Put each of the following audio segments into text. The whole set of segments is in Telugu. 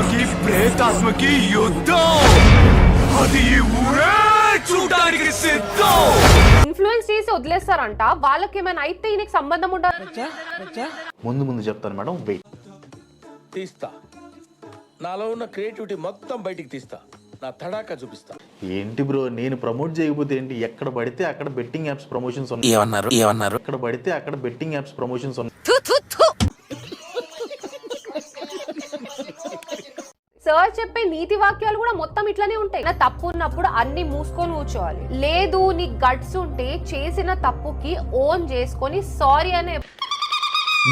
ఆత్మకి ప్రేతాత్మకి యుద్ధం, అది ఈ ఊరే చూడడానికి సిద్ధం. ఇన్ఫ్లుయెన్స్ చేసి వదిలేస్తారంట, వాళ్ళకి ఏమైనా అయితే ఈయనకి సంబంధం ఉండాలి. ముందు చెప్తాను మేడం, వెయిట్. తీస్తా, నాలో ఉన్న క్రియేటివిటీ మొత్తం బయటికి తీస్తా, నా తడాకా చూపిస్తా. ఏంటి బ్రో, నేను ప్రమోట్ చేయకపోతే ఏంటి? ఎక్కడ పడితే అక్కడ బెట్టింగ్ యాప్స్ ప్రమోషన్స్ ఉన్నాయి. ఏమన్నారు? ఎక్కడ పడితే అక్కడ బెట్టింగ్ యాప్స్ ప్రమోషన్స్ ఉన్నాయి. సార్ చెప్పే నీతి వాక్యాలు కూడా మొత్తం ఇట్లానే ఉంటాయి. నా తప్పు ఉన్నప్పుడు అన్ని మూసుకొని కూర్చోవాలి. లేదు నీ గట్స్ ఉంటే చేసిన తప్పుకి ఓన్ చేసుకొని సారీ అనే.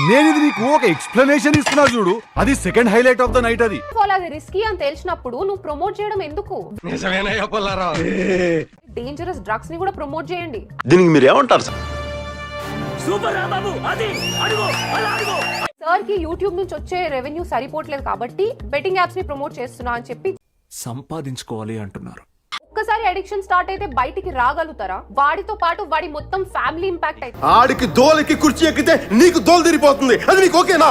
నేను ఇది నీకు ఒక ఎక్స్ప్లెనేషన్ ఇస్తున్నా చూడు, అది second highlight of the night. అది అది రిస్కీ అని తెలిసినప్పుడు నువ్వు ప్రమోట్ చేయడం ఎందుకు? డేంజరస్ డ్రగ్స్ ని కూడా ప్రమోట్ చేయండి. దీనికి మీరు ఏమంటారు సార్? సార్ కి యూట్యూబ్ నుంచి వచ్చే రెవెన్యూ సరిపోవట్లేదు కాబట్టి బెట్టింగ్ యాప్స్ ని ప్రమోట్ చేస్తున్నా అని చెప్పి సంపాదించుకోవాలి అంటున్నారు. ఒక్కసారి అడిక్షన్ స్టార్ట్ అయితే బయటికి రాగలుగుతారా? వాడితో పాటు వాడి మొత్తం ఫ్యామిలీ ఇంపాక్ట్ అయితే. ఆడికి దోలకి కుర్చీ ఎక్కితే నీకు దోలు తిరిగిపోతుంది, అది నీకు ఓకేనా?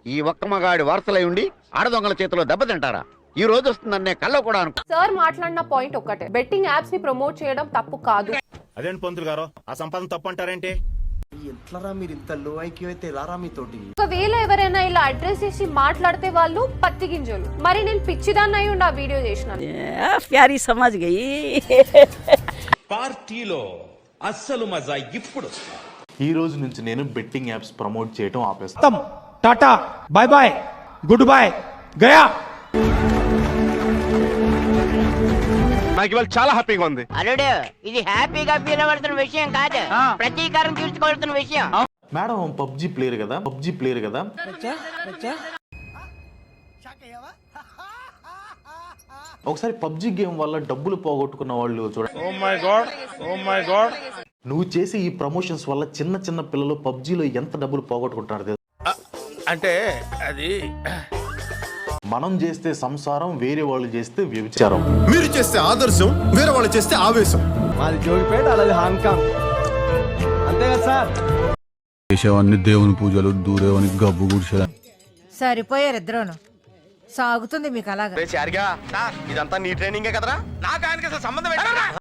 ఈ ఒక్క మగాడి వారసలై ఉండి ఆడదొంగల చేతిలో దెబ్బతింటారా? ఈ రోజు వస్తుందన్నే కళ్ళ కూడా అనుకో. సార్ మాట్లాడిన పాయింట్ ఒక్కటే, బెట్టింగ్ యాప్స్ ని ప్రమోట్ చేయడం తప్పు కాదు. అదేంటి పంతులు గారు, ఆ సంపాదన తప్పు అంటారేంటి? ఎట్లరా మీరు ఇంత లో ఐక్యూ అయితే రారా మీతోటి? ఒకవేళ ఎవరైనా ఇలా అడ్రస్ చేసి మాట్లాడితే వాళ్ళు పత్తి గింజలు. మరి నేను పిచ్చిదాన్ని అయి ఉండి ఆ వీడియో చేసినాను. ప్యారీ సమాజ్ గయి పార్టీలో అస్సలు మజా ఇప్పుడు. ఈ రోజు నుంచి నేను బెట్టింగ్ యాప్స్ ప్రమోట్ చేయడం ఆపేస్తాను. టాటా, బై బాయ్, గుడ్ బై, గయా. నాకు ఇవాళ చాలా హ్యాపీగా ఉంది. అల్లుడు, ఇది హ్యాపీగా ఫీల్ అవ్వాల్సిన విషయం కాదు, ప్రతీకారం తీర్చుకోవాల్సిన విషయం. మేడం పబ్జి ప్లేయర్ కదా, ఒకసారి పబ్జి గేమ్ వల్ల డబ్బులు పోగొట్టుకున్న వాళ్ళు చూడండి. Oh my god. నువ్వు చేసే ఈ ప్రమోషన్స్ వల్ల చిన్న పిల్లలు పబ్జిలో ఎంత డబ్బులు పోగొట్టుకుంటున్నారు తెలుసా? అంటే అది మనం చేస్తే సంసారం, వేరే వాళ్ళు చేస్తే వ్యభిచారం. మీరు చేస్తే ఆదర్శం, వేరే వాళ్ళు చేస్తే ఆవేశం. మాది జోగిపేట, అలాగే హాంకాంగ్, అంతే కదా సార్? చేసేవాన్ని దేవుని పూజలు, దూరేవానికి గబ్బు గుడిసె. సరిపోయారు ఇద్దరును. సాగుతుంది మీకు అలాగా. ఇదంతా నీ ట్రైనింగే కదరా? నాకు ఆయనకి అసలు సంబంధం